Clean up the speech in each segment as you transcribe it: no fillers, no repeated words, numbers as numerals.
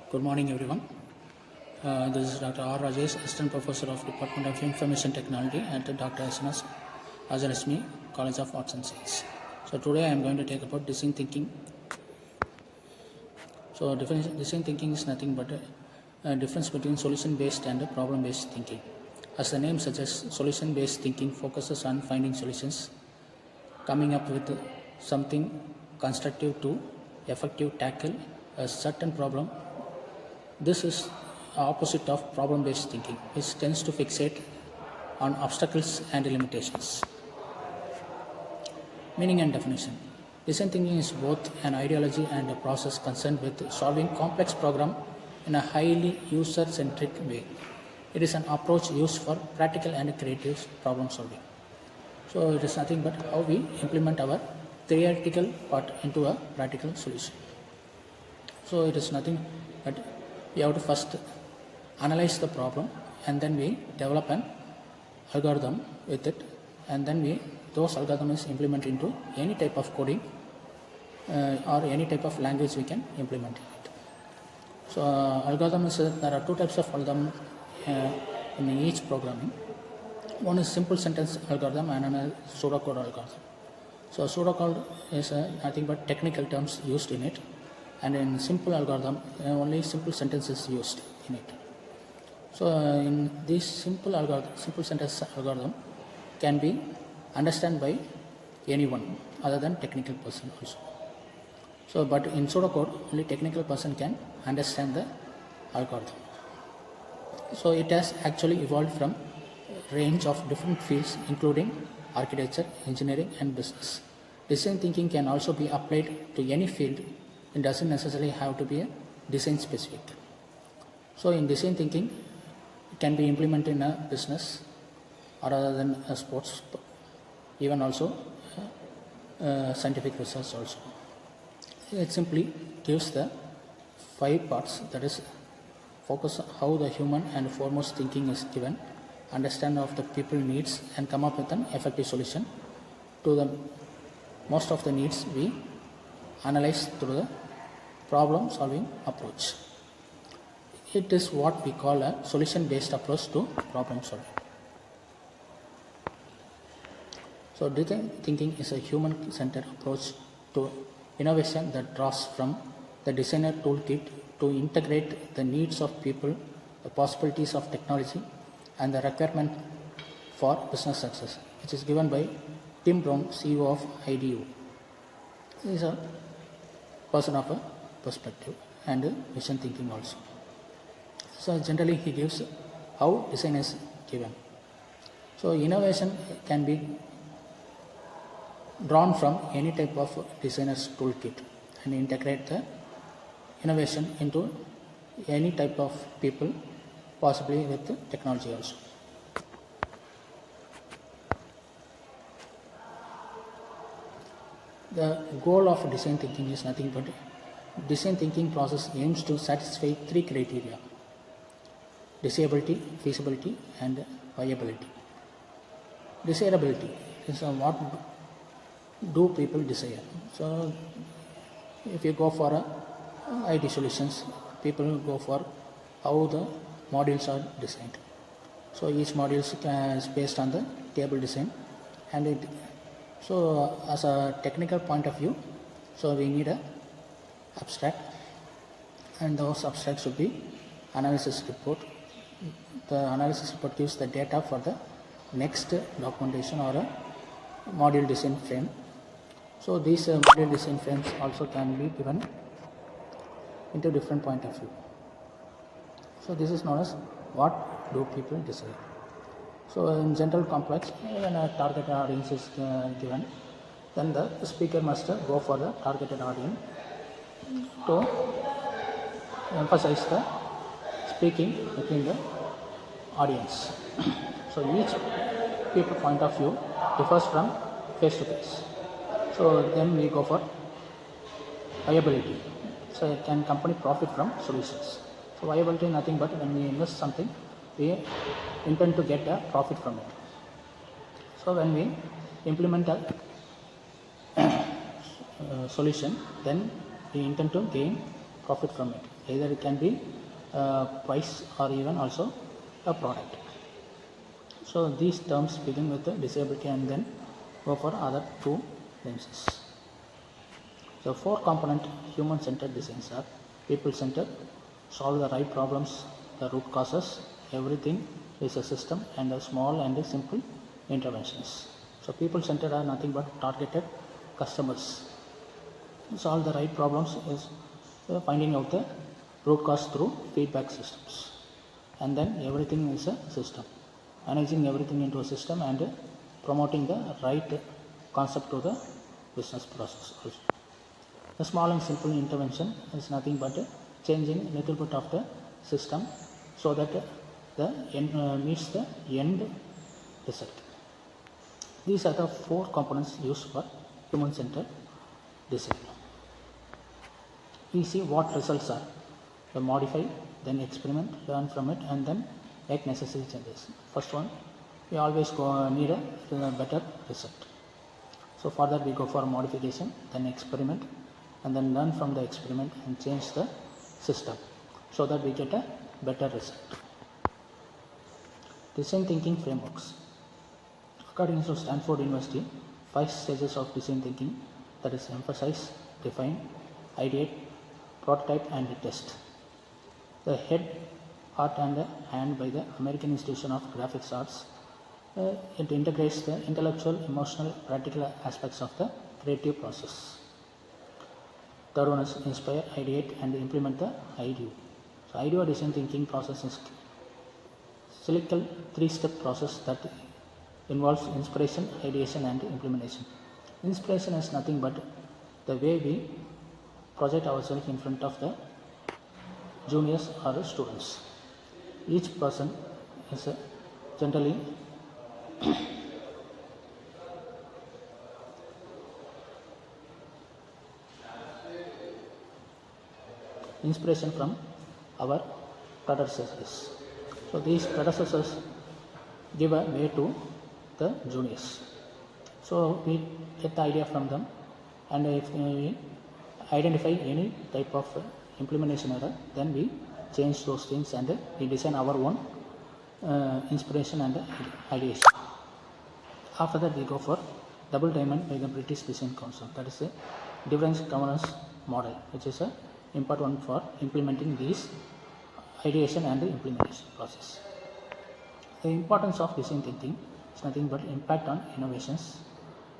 Good morning, everyone. This is Dr. R. Rajesh, Assistant Professor of Department of Information Technology at Dr. SNS, as well as me, College of Arts and Science. So today I am going to take about design thinking. So design thinking is nothing but a difference between solution-based and problem-based thinking. As the name suggests, solution-based thinking focuses on finding solutions, coming up with something constructive to effective tackle a certain problem. This is opposite of problem-based thinking, which tends to fixate on obstacles and limitations. Meaning and definition. Design thinking is both an ideology and a process concerned with solving complex problems in a highly user-centric way. It is an approach used for practical and creative problem solving. So it is nothing but how we implement our theoretical part into a practical solution. So it is nothing but we have to first analyze the problem, and then we develop an algorithm with it, and then those algorithms implement into any type of coding or any type of language we can implement it. So algorithms, there are two types of algorithm in each programming. One is simple sentence algorithm and another pseudocode algorithm. So pseudocode is nothing but technical terms used in it, and in simple algorithm only simple sentences used in it. So in this simple sentence algorithm can be understood by anyone other than technical person also. So but in pseudocode only technical person can understand the algorithm. So it has actually evolved from range of different fields including architecture, engineering and business. Design thinking can also be applied to any field. It doesn't necessarily have to be a design specific. So in design thinking, it can be implemented in a business or other than a sports, even also scientific research also. It simply gives the 5 parts, that is focus how the human and foremost thinking is given, understand of the people needs and come up with an effective solution to the most of the needs we analyze through the problem solving approach. It is what we call a solution based approach to problem solving. So design thinking is a human centered approach to innovation that draws from the designer toolkit to integrate the needs of people, the possibilities of technology and the requirement for business success, which is given by Tim Brown, CEO of IDU. He is a person of a perspective and vision thinking also. So generally he gives how design is given. So innovation can be drawn from any type of designer's toolkit and integrate the innovation into any type of people, possibly with technology also. The goal of design thinking is nothing but design thinking process aims to satisfy 3 criteria: desirability, feasibility and viability. Desirability is what do people desire. So if you go for IT solutions, people go for how the modules are designed. So each module is based on the table design, and so as a technical point of view, so we need a abstract, and those abstracts should be analysis report. The analysis report gives the data for the next documentation or a module design frame. So these module design frames also can be given into different point of view. So this is known as what do people desire. So in general complex, when a targeted audience is given, then the speaker must go for the targeted audience to emphasize the speaking within the audience. So each people point of view differs from face to face. So then we go for viability. So can company profit from solutions? So viability is nothing but when we invest something, we intend to get a profit from it. So when we implement a solution, then we intend to gain profit from it. Either it can be price or even also a product. So these terms begin with the disability and then go for other two lenses. So four component human centered designs are people centered, solve the right problems, the root causes, everything is a system, and a small and a simple interventions. So people centered are nothing but targeted customers. Solve the right problems is finding out the root cause through feedback systems, and then everything is a system, managing everything into a system and promoting the right concept to the business process also. The small and simple intervention is nothing but changing a little bit of the system so that the end, meets the end result. These are the four components used for human centered design. We see what results are. We modify, then experiment, learn from it, and then make necessary changes. First one, we always need a better result. So for that we go for modification, then experiment, and then learn from the experiment and change the system so that we get a better result. Design thinking frameworks. According to Stanford University, 5 stages of design thinking, that is emphasize, define, ideate, prototype and test. The head, Art and Hand by the American Institution of Graphics Arts. It integrates the intellectual, emotional, practical aspects of the creative process. Third one is inspire, ideate and implement the idea. So idea design thinking process is cyclical 3-step process that involves inspiration, ideation and implementation. Inspiration is nothing but the way we project ourselves in front of the juniors or students. Each person is generally inspiration from our predecessors. So these predecessors give a way to the juniors. So we get the idea from them, and if we identify any type of implementation error, then we change those things and we design our own inspiration and ideation. After that we go for double diamond by the British Design Council, that is a difference governance model, which is a important one for implementing these ideation and the implementation process. The importance of design thinking is nothing but impact on innovations,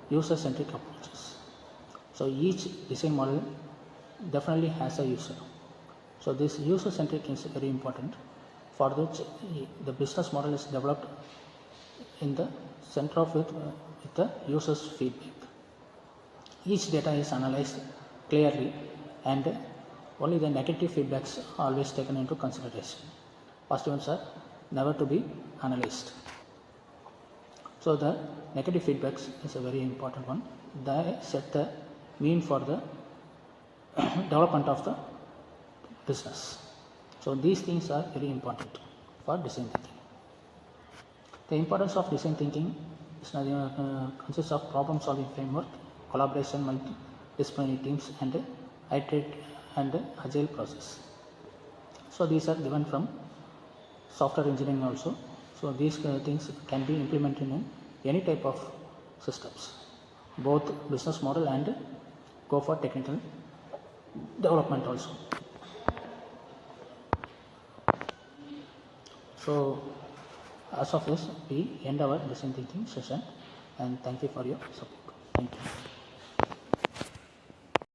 user-centric approaches. So each design model definitely has a user. So this user-centric is very important, for which the business model is developed in the center of it with the user's feedback. Each data is analyzed clearly and only the negative feedbacks are always taken into consideration. Positive ones are never to be analyzed. So the negative feedbacks is a very important one. They set the mean for the development of the business. So these things are very important for design thinking. The importance of design thinking is consists of problem solving framework, collaboration, multidisciplinary teams and iterate and agile process. So these are given from software engineering also. So these things can be implemented in any type of systems, both business model and go for technical development also. So as of this, we end our design thinking session, and thank you for your support. Thank you.